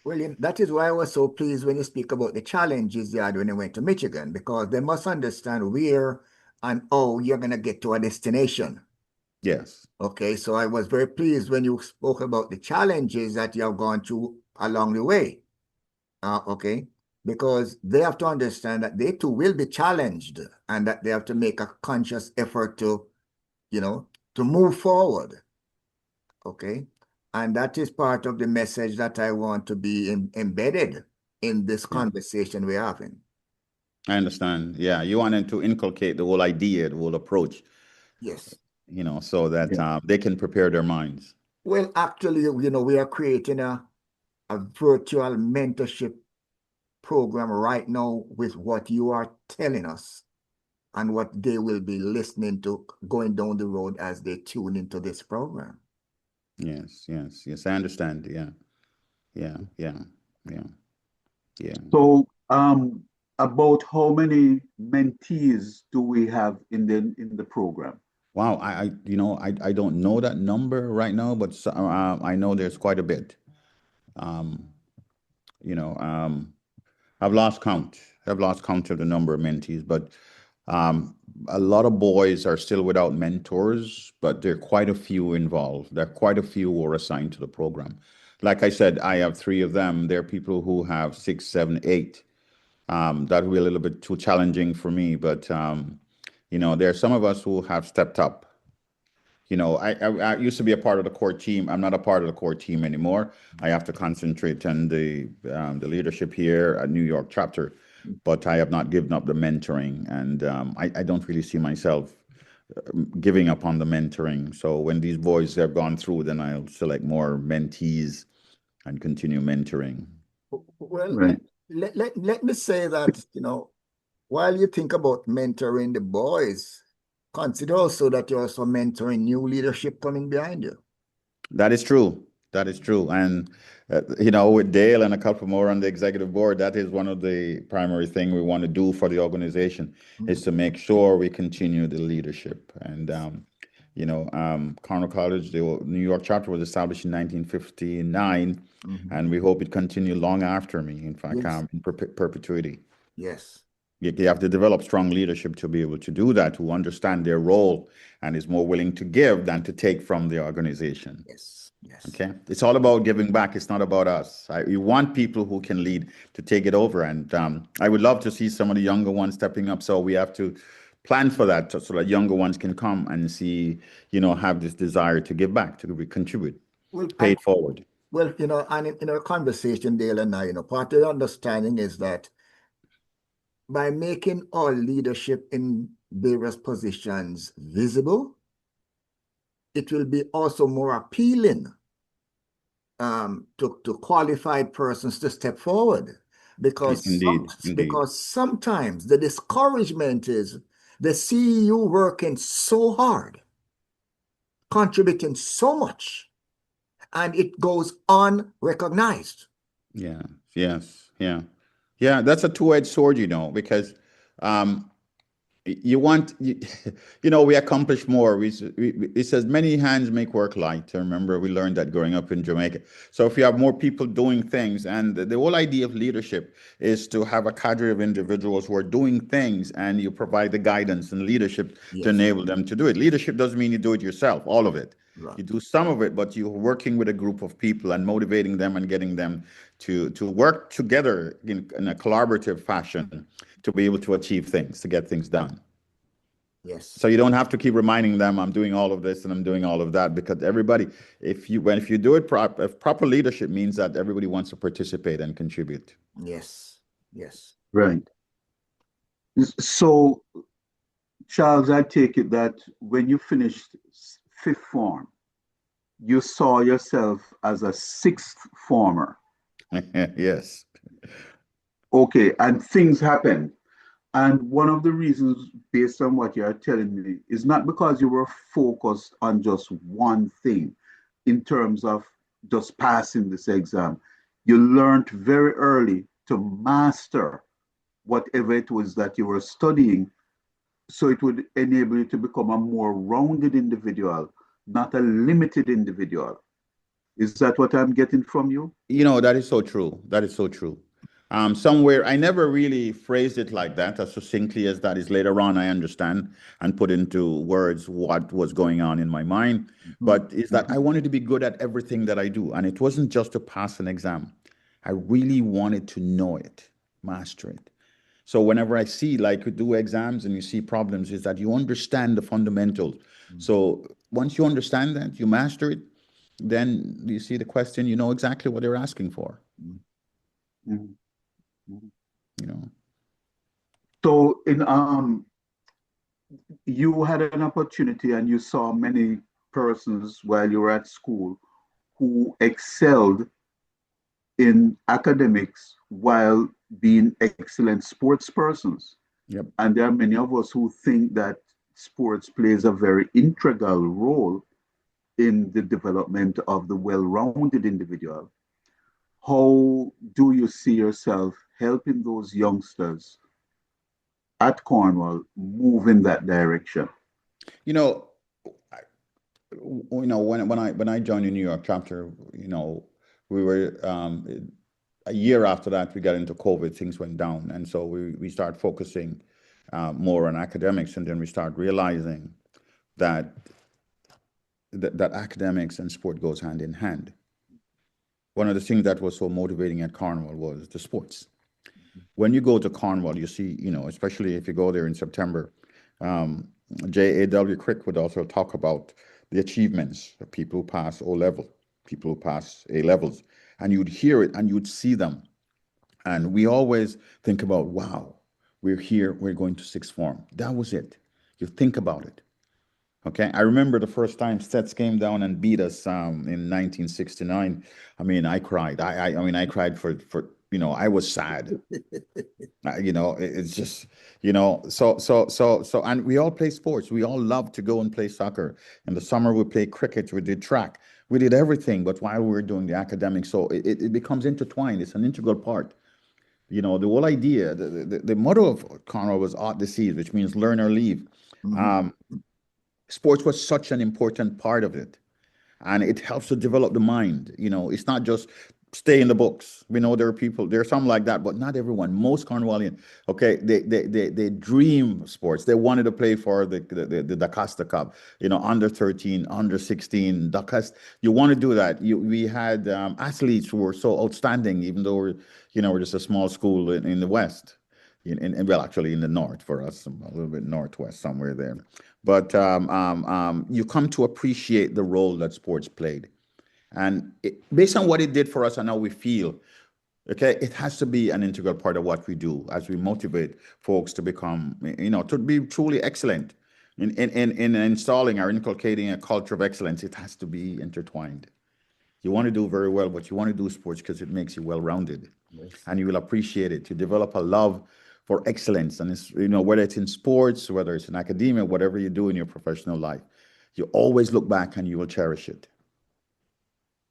William, that is why I was so pleased when you speak about the challenges you had when you went to Michigan, because they must understand where and how you're going to get to a destination. Yes. Okay, so I was very pleased when you spoke about the challenges that you have gone through along the way. Okay, because they have to understand that they too will be challenged, and that they have to make a conscious effort to move forward. Okay, and that is part of the message that I want to be embedded in this conversation we're having. I understand. Yeah, you wanted to inculcate the whole idea, the whole approach. Yes. So that they can prepare their minds. Well, actually, we are creating a virtual mentorship program right now with what you are telling us and what they will be listening to going down the road as they tune into this program. Yes, yes, yes. I understand. Yeah, yeah, yeah, yeah, yeah. So, about how many mentees do we have in the program? Wow, I don't know that number right now, but I know there's quite a bit. Um, you know, I've lost count. I've lost count of the number of mentees, but a lot of boys are still without mentors, but there are quite a few involved. There are quite a few who are assigned to the program. Like I said, I have three of them. There are people who have six, seven, eight. That will be a little bit too challenging for me, but there are some of us who have stepped up. I used to be a part of the core team. I'm not a part of the core team anymore. I have to concentrate on the leadership here at New York chapter, but I have not given up the mentoring, and I don't really see myself giving up on the mentoring. So when these boys have gone through, then I'll select more mentees and continue mentoring. Well, Right. let me say that, while you think about mentoring the boys, consider also that you're also mentoring new leadership coming behind you. That is true. That is true. And, with Dale and a couple more on the executive board, that is one of the primary things we want to do for the organization is to make sure we continue the leadership. And, Cornwall College, the New York chapter was established in 1959, and we hope it continue long after me, in fact, Yes. in perpetuity. Yes. You have to develop strong leadership to be able to do that, who understand their role and is more willing to give than to take from the organization. Yes. Yes. Okay, it's all about giving back. It's not about us. We want people who can lead to take it over, and I would love to see some of the younger ones stepping up. So we have to plan for that, so that younger ones can come and see, have this desire to give back, to contribute, Well, pay it forward. Well, and in our conversation, Dale and I, part of the understanding is that by making all leadership in various positions visible, it will be also more appealing to qualified persons to step forward. Because Indeed. Sometimes the discouragement is they see you working so hard, contributing so much, and it goes unrecognized. Yeah. Yes. Yeah. Yeah. That's a two-edged sword, because you want we accomplish more. It says many hands make work light. I remember we learned that growing up in Jamaica. So if you have more people doing things, and the whole idea of leadership is to have a cadre of individuals who are doing things, and you provide the guidance and leadership to enable them to do it. Leadership doesn't mean you do it yourself, all of it. Right. You do some of it, but you're working with a group of people and motivating them and getting them to work together in a collaborative fashion to be able to achieve things, to get things done. Yes. So you don't have to keep reminding them, I'm doing all of this and I'm doing all of that, because everybody, if you do it proper leadership means that everybody wants to participate and contribute. Yes. Yes. Right. So, Charles, I take it that when you finished fifth form, you saw yourself as a sixth former. Yes. Okay, and things happened. And one of the reasons, based on what you're telling me, is not because you were focused on just one thing in terms of just passing this exam. You learned very early to master whatever it was that you were studying, so it would enable you to become a more rounded individual, not a limited individual. Is that what I'm getting from you? That is so true. That is so true. Somewhere, I never really phrased it like that, as succinctly as that is. Later on, I understand and put into words what was going on in my mind. But is that I wanted to be good at everything that I do. And it wasn't just to pass an exam. I really wanted to know it, master it. So whenever I see, like, you do exams and you see problems, is that you understand the fundamentals. So once you understand that, you master it, then you see the question, you know exactly what they're asking for. Mhm. You know. So you had an opportunity and you saw many persons while you were at school who excelled in academics while being excellent sports persons. Yep. And there are many of us who think that sports plays a very integral role in the development of the well-rounded individual. How do you see yourself helping those youngsters at Cornwall move in that direction? You know, when I joined the New York chapter, we were a year after that we got into COVID, things went down, and so we started focusing more on academics, and then we started realizing that that academics and sport goes hand in hand. One of the things that was so motivating at Cornwall was the sports. When you go to Cornwall, you see, especially if you go there in September, J.A.W. Crick would also talk about the achievements of people who pass O level, people who pass A levels, and you'd hear it and you'd see them. And we always think about, wow, we're here, we're going to sixth form. That was it. You think about it. Okay, I remember the first time Sets came down and beat us in 1969. I mean, I cried. I cried for I was sad. It's just so and we all play sports. We all love to go and play soccer. In the summer we played cricket, we did track, we did everything. But while we were doing the academics, so it becomes intertwined. It's an integral part. The whole idea, the motto of Cornwall was "Art the Seed," which means learn or leave. Sports was such an important part of it, and it helps to develop the mind. It's not just stay in the books. We know there are some like that, but not everyone. Most Cornwallian, okay, they dream sports. They wanted to play for the DaCosta Cup, under 13, under 16, DaCosta. You want to do that. We had athletes who were so outstanding, even though we're just a small school in the West. Well, actually in the north for us, a little bit northwest somewhere there. But you come to appreciate the role that sports played. And based on what it did for us and how we feel, okay, it has to be an integral part of what we do as we motivate folks to become, to be truly excellent in installing or inculcating a culture of excellence. It has to be intertwined. You want to do very well, but you want to do sports because it makes you well-rounded. Yes. And you will appreciate it. You develop a love for excellence, and it's whether it's in sports, whether it's in academia, whatever you do in your professional life, you always look back and you will cherish it.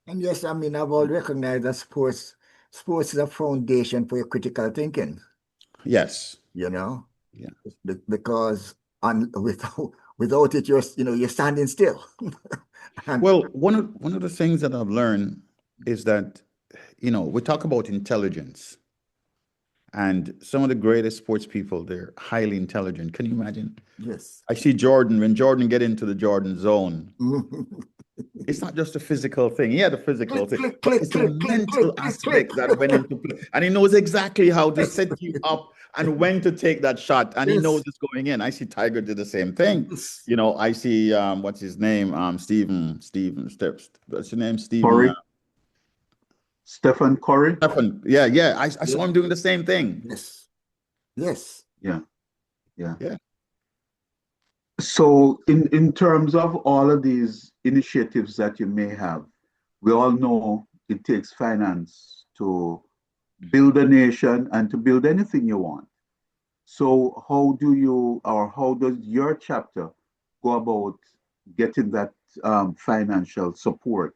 And yes, I've all recognized that sports is a foundation for your critical thinking. Yes. Yeah. Because without it, you're standing still. Well, one of the things that I've learned is that we talk about intelligence. And some of the greatest sports people, they're highly intelligent. Can you imagine? Yes. I see Jordan, when Jordan get into the Jordan zone, it's not just a physical thing. He had a physical thing, but it's a mental aspect that went into play. And he knows exactly how to set you up and when to take that shot. And he knows it's going in. I see Tiger did the same thing. Yes. I see, what's his name? Stephen, what's his name? Stephen Curry. Yeah. I saw him doing the same thing. Yes. Yeah. So in terms of all of these initiatives that you may have, we all know it takes finance to build a nation and to build anything you want. So how does your chapter go about getting that financial support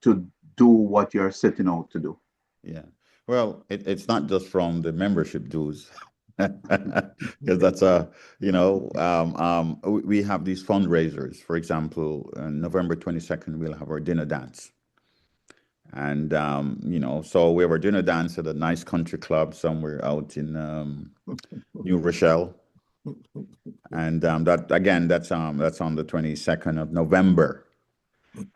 to do what you're setting out to do? Yeah. Well, it's not just from the membership dues. Because that's we have these fundraisers. For example, on November 22nd, we'll have our dinner dance. And, so we have our dinner dance at a nice country club somewhere out in New Rochelle. And that's on the 22nd of November.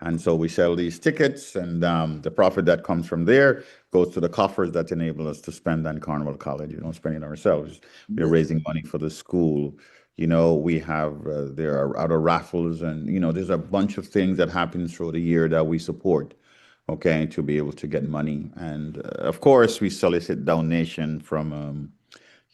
And so we sell these tickets, and the profit that comes from there goes to the coffers that enable us to spend on Cornwall College. We don't spend it ourselves. We're raising money for the school. We have, there are other raffles, and, there's a bunch of things that happen through the year that we support, okay, to be able to get money. And of course, we solicit donation from,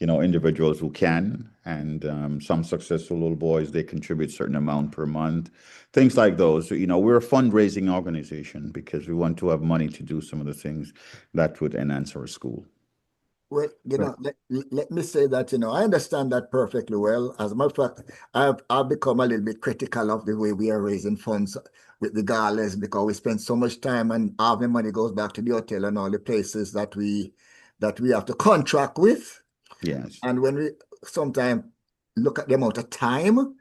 individuals who can, and some successful little boys, they contribute certain amount per month, things like those. We're a fundraising organization because we want to have money to do some of the things that would enhance our school. Well, Right. let me say that, I understand that perfectly well. As a matter of fact, I've become a little bit critical of the way we are raising funds with the galas because we spend so much time and all the money goes back to the hotel and all the places that we have to contract with. Yes. And when we sometimes look at the amount of time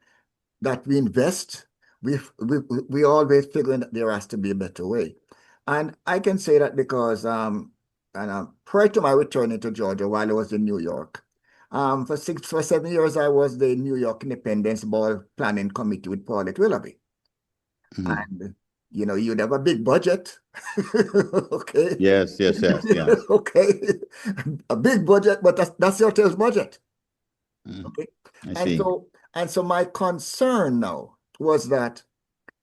that we invest, we always figuring that there has to be a better way. And I can say that because prior to my return into Georgia while I was in New York, for 7 years I was the New York Independence Ball Planning Committee with Paulette Willoughby. Mhm. And you'd have a big budget. Okay. Yes, yes, yes, yes. Okay. A big budget, but that's your hotel's budget. Mhm. Okay. I And see. so my concern now was that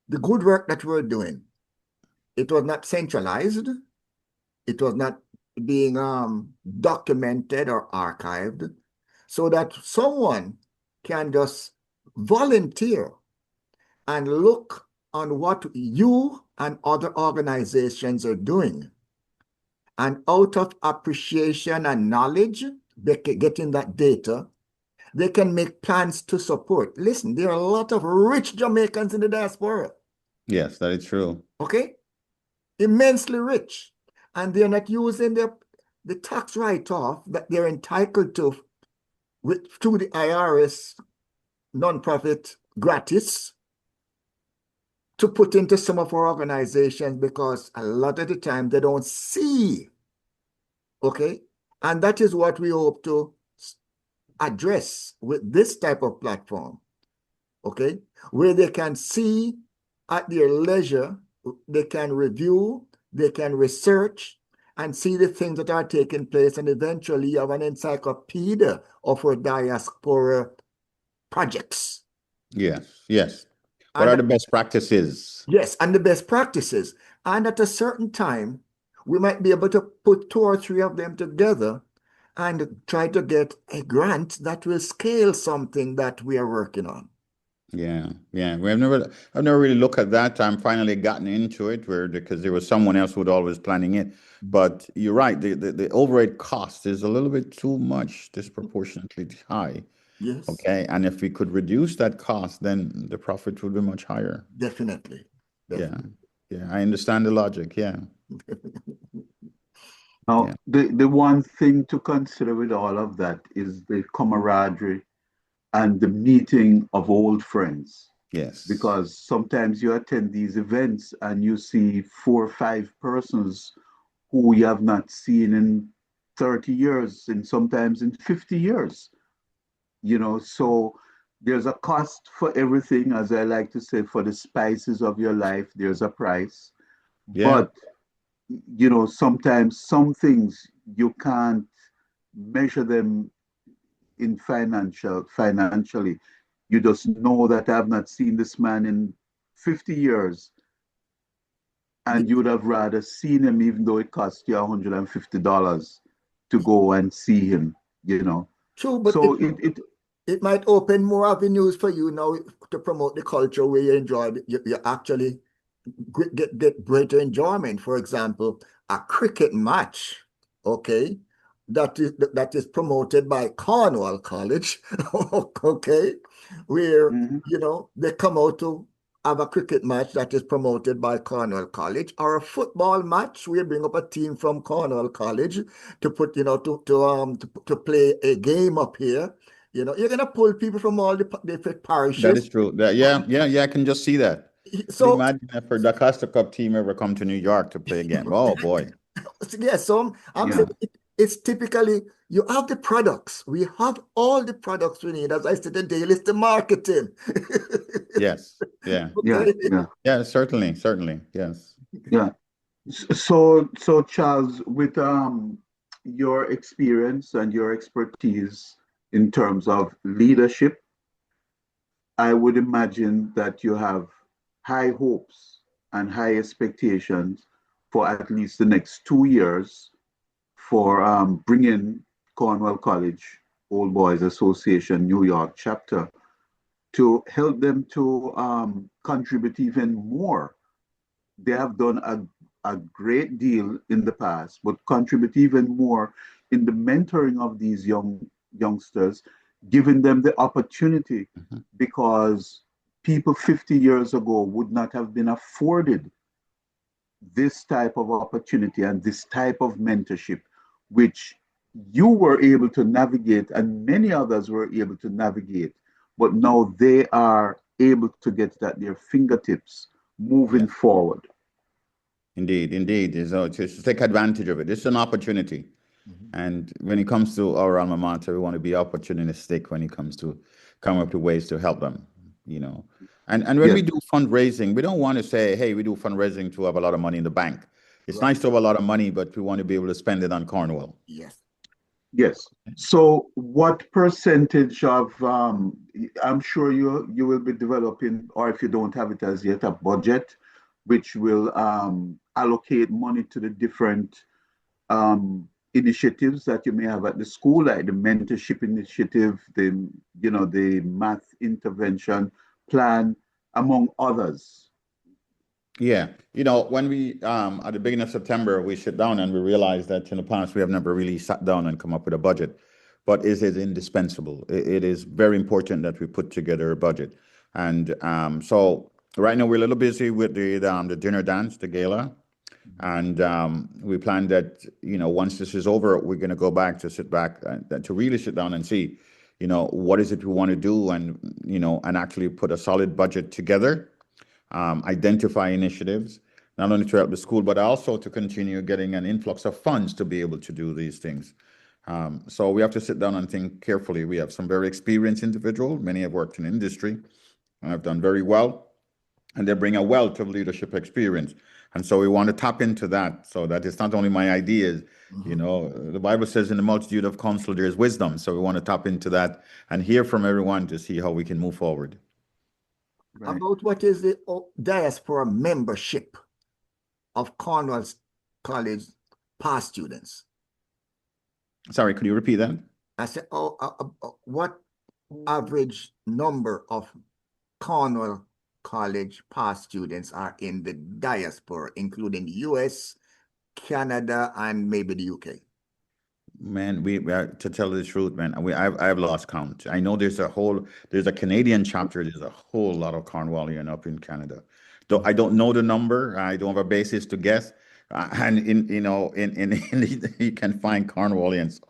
the good work that we're doing, it was not centralized, it was not being documented or archived, so that someone can just volunteer and look on what you and other organizations are doing. And out of appreciation and knowledge, getting that data, they can make plans to support. Listen, there are a lot of rich Jamaicans in the diaspora, Yes, that is true. okay? Immensely rich. And they're not using the tax write-off that they're entitled to through the IRS nonprofit gratis to put into some of our organizations because a lot of the time they don't see, okay? And that is what we hope to address with this type of platform, okay? Where they can see at their leisure, they can review, they can research, and see the things that are taking place, and eventually you have an encyclopedia of our diaspora projects. Yes, yes. What are And the best practices? yes, and the best practices. And at a certain time, we might be able to put 2 or 3 of them together and try to get a grant that will scale something that we are working on. Yeah, yeah. I've never really looked at that. I'm finally gotten into it because there was someone else who'd always planning it. But you're right, the overhead cost is a little bit too much, disproportionately high. Yes, Okay. And if we could reduce that cost, then the profit would be much higher. definitely. Yeah. Definitely. Yeah. I understand the logic. Yeah. Now, Yeah. the one thing to consider with all of that is the camaraderie and the meeting of old friends. Yes. Because sometimes you attend these events and you see 4 or 5 persons who you have not seen in 30 years and sometimes in 50 years. So there's a cost for everything, as I like to say, for the spices of your life, there's a price. Yeah. But sometimes some things you can't measure them in financially. You just know that I've not seen this man in 50 years, and you would have rather seen him even though it cost you $150 to go and see him. True, but So it might open more avenues for you now to promote the culture where you enjoy it. You actually get greater enjoyment. For example, a cricket match, okay, that is promoted by Cornwall College, okay, where Mhm. they come out to have a cricket match that is promoted by Cornwall College, or a football match. We bring up a team from Cornwall College to put, to play a game up here. You're gonna pull people from all the different That parishes. is true. Yeah, yeah, yeah. I can just see that. Could So imagine if the Costa Cup team ever come to New York to play again. Oh boy. yeah, so I'm saying Yeah. it's typically you have the products. We have all the products we need. As I said today, it's the marketing. Yes. Yeah. Yeah. Okay. Yeah. Yeah. Certainly. Certainly. Yes. Yeah. So Charles, with your experience and your expertise in terms of leadership, I would imagine that you have high hopes and high expectations for at least the next 2 years for bringing Cornwall College Old Boys Association New York chapter to help them to contribute even more. They have done a great deal in the past, but contribute even more in the mentoring of these youngsters, giving them the opportunity, because people 50 years ago would not have been afforded this type of opportunity and this type of mentorship, which you were able to navigate and many others were able to navigate, but now they are able to get it at their fingertips moving forward. Indeed, indeed. So to take advantage of it. It's an opportunity. And when it comes to our alma mater, we want to be opportunistic when it comes to come up with ways to help them, you know. And when we do fundraising, we don't want to say, hey, we do fundraising to have a lot of money in the bank. It's nice to have a lot of money, but we want to be able to spend it on Cornwall. Yes. So what percentage of, I'm sure you will be developing, or if you don't have it as yet, a budget which will allocate money to the different initiatives that you may have at the school, like the mentorship initiative, the math intervention plan, among others. Yeah, when we at the beginning of September, we sit down and we realized that in the past we have never really sat down and come up with a budget, but it is indispensable. It is very important that we put together a budget, and so right now we're a little busy with the dinner dance, the gala, and we plan that once this is over, we're going to go back to sit back and to really sit down and see, what is it we want to do, and and actually put a solid budget together. Identify initiatives, not only to help the school, but also to continue getting an influx of funds to be able to do these things. So we have to sit down and think carefully. We have some very experienced individuals. Many have worked in industry and have done very well, and they bring a wealth of leadership experience. And so we want to tap into that, so that it's not only my ideas. The Bible says in the multitude of counsel, there is wisdom. So we want to tap into that and hear from everyone to see how we can move forward. Right. About what is the diaspora membership of Cornwall College past students? Sorry, could you repeat that? I said, what average number of Cornwall College past students are in the diaspora, including US, Canada, and maybe the UK? Man, we to tell the truth, man, I've lost count. I know there's a Canadian chapter. There's a whole lot of Cornwallian up in Canada. Though I don't know the number. I don't have a basis to guess. And you can find Cornwallians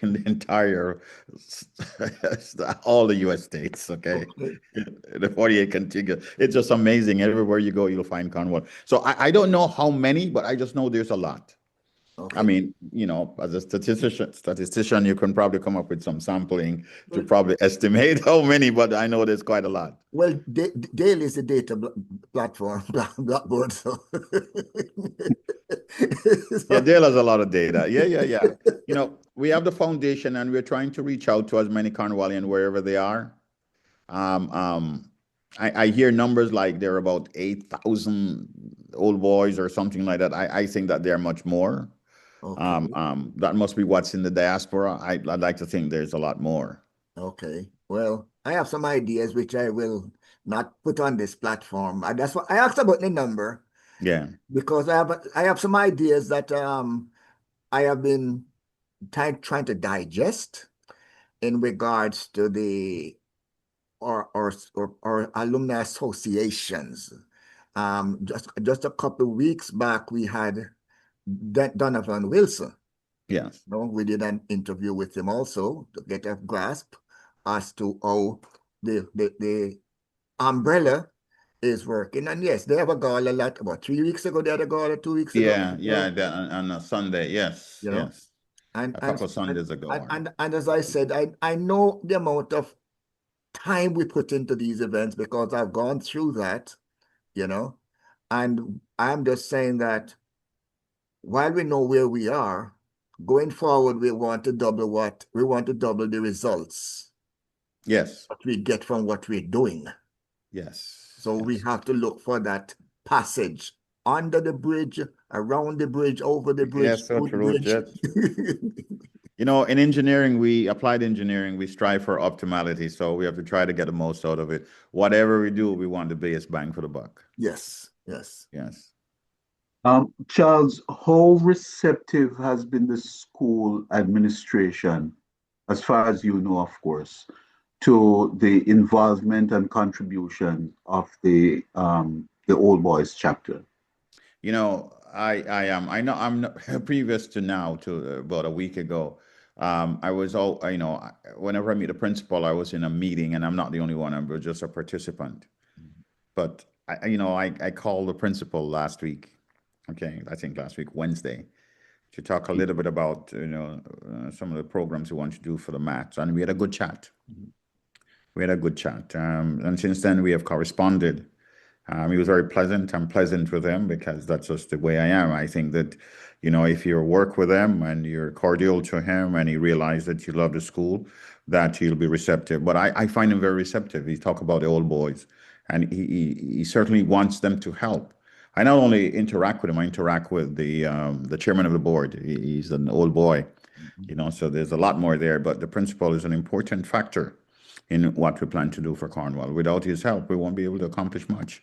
in the entire all the U.S. states. Okay, the 48 contiguous. It's just amazing. Everywhere you go, you'll find Cornwall. So I don't know how many, but I just know there's a lot. Okay. I mean, as a statistician, you can probably come up with some sampling to probably estimate how many, but I know there's quite a lot. Well, Dale is the data platform, Blackboard. So. Yeah, Dale has a lot of data. Yeah. We have the foundation, and we're trying to reach out to as many Cornwallian wherever they are. I hear numbers like there are about 8,000 old boys or something like that. I think that they're much more. Okay. That must be what's in the diaspora. I'd like to think there's a lot more. Okay. Well, I have some ideas which I will not put on this platform. That's what I asked about the number. Yeah. Because I have some ideas that I have been trying to digest in regards to the or alumni associations. Just a couple of weeks back, we had Donovan Wilson. Yes. We did an interview with him also to get a grasp as to how the umbrella is working. And yes, they have a gala about 3 weeks ago. They had a gala 2 weeks ago. On a Sunday. Yes. Yes. And a couple of Sundays ago. And as I said, I know the amount of time we put into these events because I've gone through that, and I'm just saying that while we know where we are, going forward, we want to double the results. Yes. What we get from what we're doing. Yes. So we have to look for that passage under the bridge, around the bridge, over the bridge. Yes, so true. In engineering, applied engineering, we strive for optimality. So we have to try to get the most out of it. Whatever we do, we want the biggest bang for the buck. Yes. Charles, how receptive has been the school administration, as far as you know, of course, to the involvement and contribution of the Old Boys chapter? You know, I know I'm not, previous to now, to about a week ago. I was all, whenever I meet a principal, I was in a meeting, and I'm not the only one. I'm just a participant. But I called the principal last week. Okay, I think last week, Wednesday, to talk a little bit about some of the programs we want to do for the maths, and we had a good chat. We had a good chat, and since then we have corresponded. He was very pleasant. I'm pleasant with him because that's just the way I am. I think that, if you work with him and you're cordial to him and he realizes that you love the school, that he'll be receptive. But I find him very receptive. He talk about the old boys, and he certainly wants them to help. I not only interact with him, I interact with the chairman of the board. He's an old boy, so there's a lot more there. But the principal is an important factor in what we plan to do for Cornwall. Without his help, we won't be able to accomplish much.